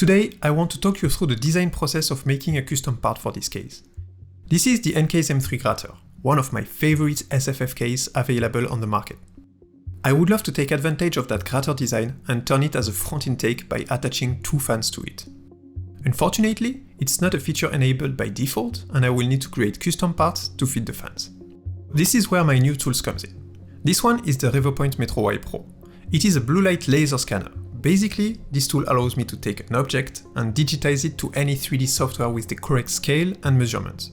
Today, I want to talk you through the design process of making a custom part for this case. This is the Ncase M3 Grater, one of my favorite SFF case available on the market. I would love to take advantage of that Grater design and turn it as a front intake by attaching two fans to it. Unfortunately, it's not a feature enabled by default, and I will need to create custom parts to fit the fans. This is where my new tools comes in. This one is the Revopoint MetroY Pro. It is a blue light laser scanner. Basically, this tool allows me to take an object and digitize it to any 3D software with the correct scale and measurements.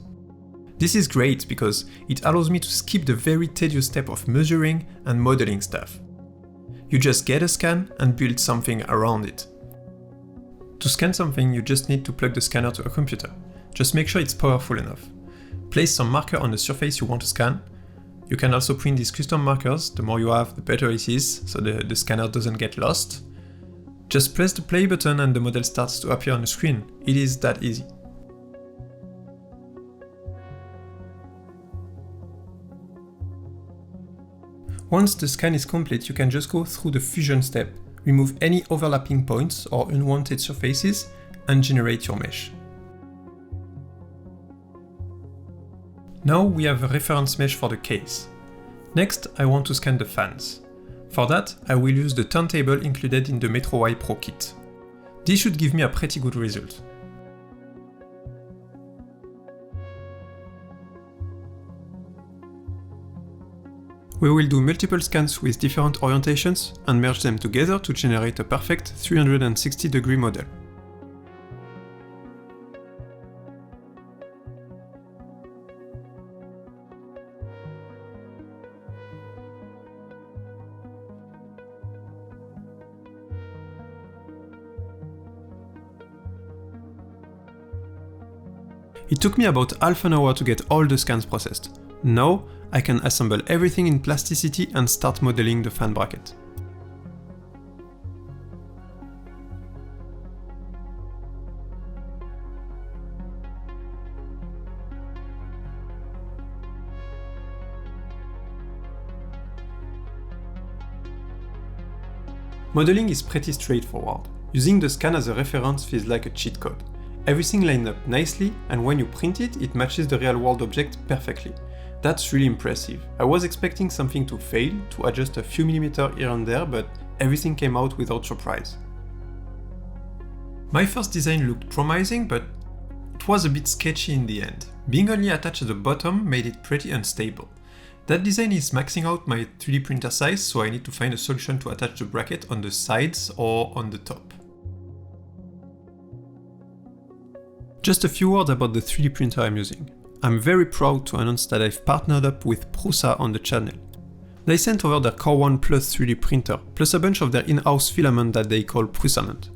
This is great because it allows me to skip the very tedious step of measuring and modeling stuff. You just get a scan and build something around it. To scan something, you just need to plug the scanner to a computer. Just make sure it's powerful enough. Place some marker on the surface you want to scan. You can also print these custom markers. The more you have, the better it is, so the scanner doesn't get lost. Just press the play button and the model starts to appear on the screen. It is that easy. Once the scan is complete, you can just go through the fusion step, remove any overlapping points or unwanted surfaces, and generate your mesh. Now we have a reference mesh for the case. Next, I want to scan the fans. For that, I will use the turntable included in the MetroY Pro kit. This should give me a pretty good result. We will do multiple scans with different orientations and merge them together to generate a perfect 360-degree model. It took me about half an hour to get all the scans processed. Now, I can assemble everything in plasticity and start modeling the fan bracket. Modeling is pretty straightforward. Using the scan as a reference feels like a cheat code. Everything lined up nicely, and when you print it, it matches the real-world object perfectly. That's really impressive. I was expecting something to fail, to adjust a few millimeters here and there, but everything came out without surprise. My first design looked promising, but it was a bit sketchy in the end. Being only attached at the bottom made it pretty unstable. That design is maxing out my 3D printer size, so I need to find a solution to attach the bracket on the sides or on the top. Just a few words about the 3D printer I'm using. I'm very proud to announce that I've partnered up with Prusa on the channel. They sent over their Core 1 Plus 3D printer, plus a bunch of their in-house filament that they call Prusa.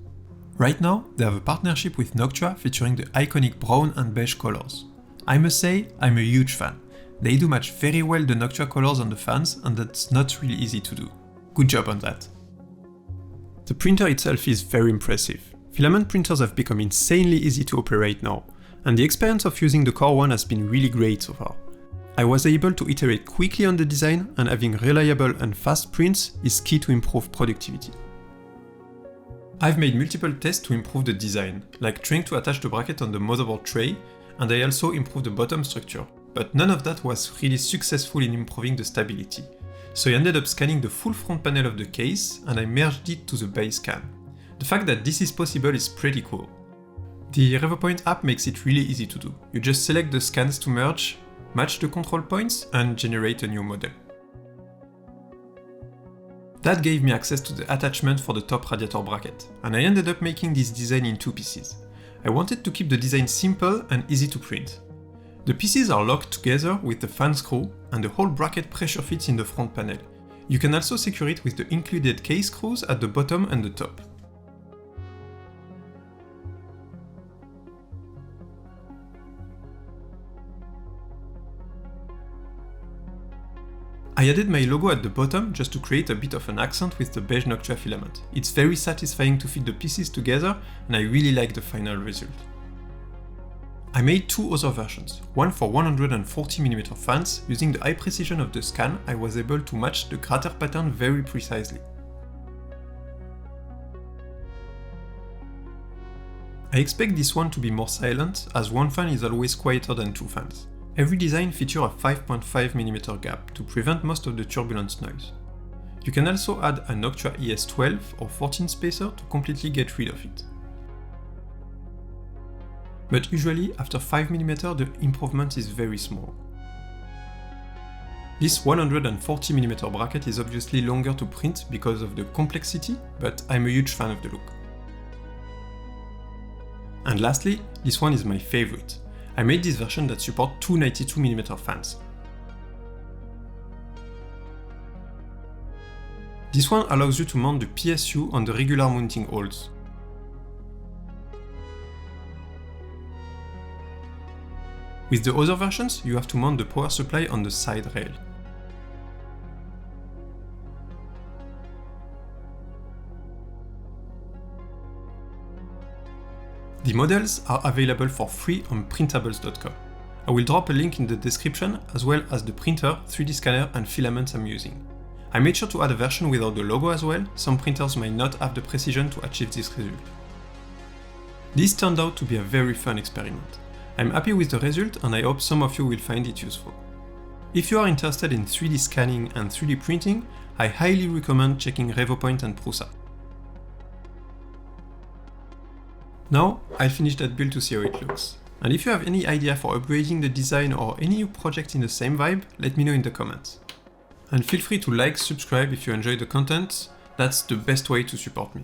Right now, they have a partnership with Noctua featuring the iconic brown and beige colors. I must say, I'm a huge fan. They do match very well the Noctua colors on the fans, and that's not really easy to do. Good job on that. The printer itself is very impressive. Filament printers have become insanely easy to operate now, and the experience of using the Core 1 has been really great so far. I was able to iterate quickly on the design, and having reliable and fast prints is key to improve productivity. I've made multiple tests to improve the design, like trying to attach the bracket on the motherboard tray, and I also improved the bottom structure, but none of that was really successful in improving the stability. So I ended up scanning the full front panel of the case, and I merged it to the base scan. The fact that this is possible is pretty cool. The Revopoint app makes it really easy to do. You just select the scans to merge, match the control points, and generate a new model. That gave me access to the attachment for the top radiator bracket, and I ended up making this design in two pieces. I wanted to keep the design simple and easy to print. The pieces are locked together with the fan screw, and the whole bracket pressure fits in the front panel. You can also secure it with the included case screws at the bottom and the top. I added my logo at the bottom just to create a bit of an accent with the beige Noctua filament. It's very satisfying to fit the pieces together, and I really like the final result. I made two other versions, one for 140mm fans. Using the high precision of the scan, I was able to match the crater pattern very precisely. I expect this one to be more silent, as one fan is always quieter than two fans. Every design features a 5.5mm gap to prevent most of the turbulence noise. You can also add a Noctua ES12 or 14 spacer to completely get rid of it. But usually after 5mm the improvement is very small. This 140mm bracket is obviously longer to print because of the complexity, but I'm a huge fan of the look. And lastly, this one is my favorite. I made this version that supports two 92mm fans. This one allows you to mount the PSU on the regular mounting holes. With the other versions, you have to mount the power supply on the side rail. The models are available for free on printables.com. I will drop a link in the description as well as the printer, 3D scanner and filaments I'm using. I made sure to add a version without the logo as well, some printers might not have the precision to achieve this result. This turned out to be a very fun experiment. I'm happy with the result and I hope some of you will find it useful. If you are interested in 3D scanning and 3D printing, I highly recommend checking Revopoint and Prusa. Now, I'll finish that build to see how it looks. And if you have any idea for upgrading the design or any new project in the same vibe, let me know in the comments. And feel free to like, subscribe if you enjoy the content, that's the best way to support me.